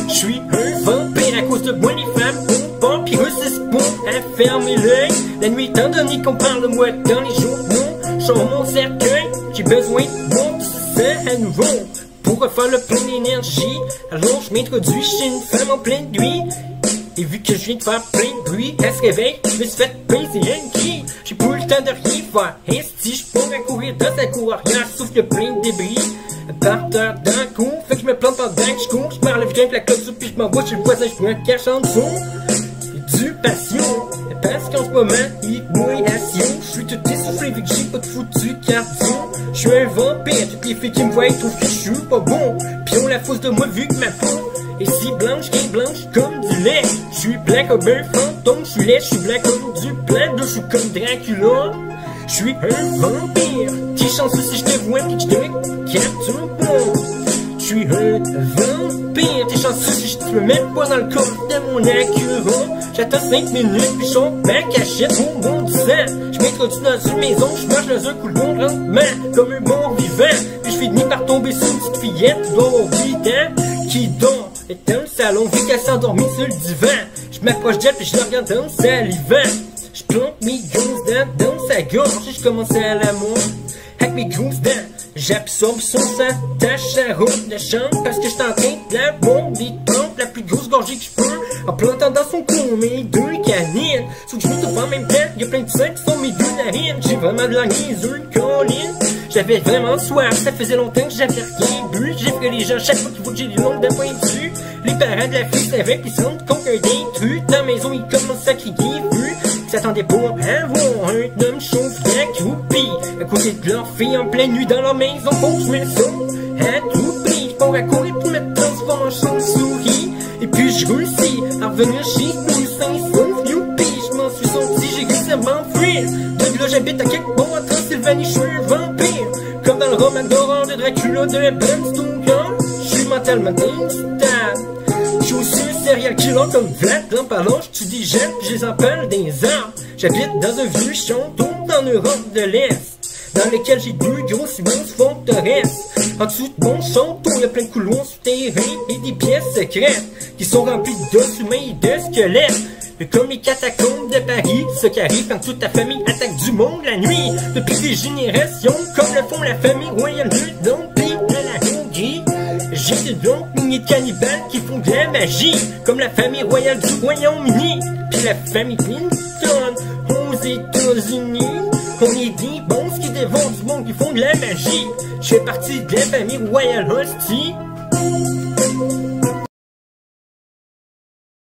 Je suis un vampire à cause de moi les femmes ont vampireux, c'est bon à fermer l'œil. La nuit étant donné qu'on parle de moi dans les journaux, sur mon cercueil, j'ai besoin de mon sang à nouveau pour refaire le plein d'énergie. Alors je m'introduis chez une femme en pleine nuit. Et vu que je viens de faire plein de bruit, elle se réveille, je me suis fait pincer un cri. J'ai pas eu le temps de rien faire. Et si je pourrais courir dans sa cour arrière, sauf qu'il y a plein de débris par terre dans le cours, fait que je me plante pendant que je cours. Je parle le vilain, la clôture, puis je m'envoie chez le voisin, je me cache en dessous. Du passion, parce qu'en ce moment, il mouille à Sion. Je suis tout essoufflé vu que j'ai pas de foutu cardio. Je suis un vampire, toutes les filles qui me voient trouvent que je suis pas bon. Puis on la fausse de moi vu que ma peau est si blanche qu'elle blanche comme du lait. Je suis blanc comme un fantôme, je suis laid, je suis blanc comme du blanc, je suis comme Dracula. Je suis un vampire, t'es chanceux si je te vois pis que je te capture pas. Je suis un vampire, t'es chanceux si je te mets pas dans le coffre de mon Acura. J'attends 5 minutes puis son bac cachette au bon du sang. Je m'introduis dans une maison, je marche dans un couloir lentement comme un mort vivant. Puis je finis par tomber sur une petite fillette dont 8 ans qui dort dans le salon vu qu'elle s'endormit sur le divan. Je m'approche d'elle puis je la regarde dans le salivant. Je plante mes grosses dents dans sa gorge et je commence à l'amour avec mes grosses dents. J'absorbe son sang, tâche sa robe de chambre parce que je en train de la bombe des tempes, la plus grosse gorgée que je peux, en plantant dans son cou mes deux canines. Sauf que je me trouve en même temps, y'a plein de sang qui sont mes deux narines. J'ai vraiment de la niaiseuse, colline. J'avais vraiment soif, ça faisait longtemps que j'avais rien bu. J'ai fait les gens chaque fois qu'il faut que j'ai du nombre de points dessus. Les parents de la fille savaient qu'ils se rendent compte qu'un d'intrus. Dans la maison, ils commencent à crier vu qu'ils s'attendaient pas à voir un homme chauve accroupi à côté de leur fille en pleine nuit dans leur maison. Faut que je me sauve accroupi. Je pars à courir pour me transformer en chauve-souris. Et puis je réussis à revenir chez nous sans sauf youpi. Je m'en suis sorti, j'ai réussi à m'enfuir. Depuis là j'habite à quelque part en Transylvanie, je suis un vampire. Comme dans le roman d'horreur de Dracula de Bram Stoker. Je suis mentalement instable. Je suis aussi un serial killer comme Vlad Lampalon. Je tue des gens pis je les empale des arbres. J'habite dans un vieux château en Europe de l'Est, dans lequel j'ai deux grosses immenses forteresses. En dessous de mon château, y'a plein de couloirs souterrains et des pièces secrètes qui sont remplies d'os humains et de squelettes. Comme les catacombes de Paris, ce qui arrive quand toute ta famille attaque du monde la nuit. Depuis des générations, comme le font la famille royale du Empire de la Hongrie. J'ai donc milliers de cannibales qui font de la magie, comme la famille royale du Royaume-Uni, puis la famille Clinton aux États-Unis. On est des bons qui dévorent du monde qui font de la magie. Je fais partie de la famille royale hostie.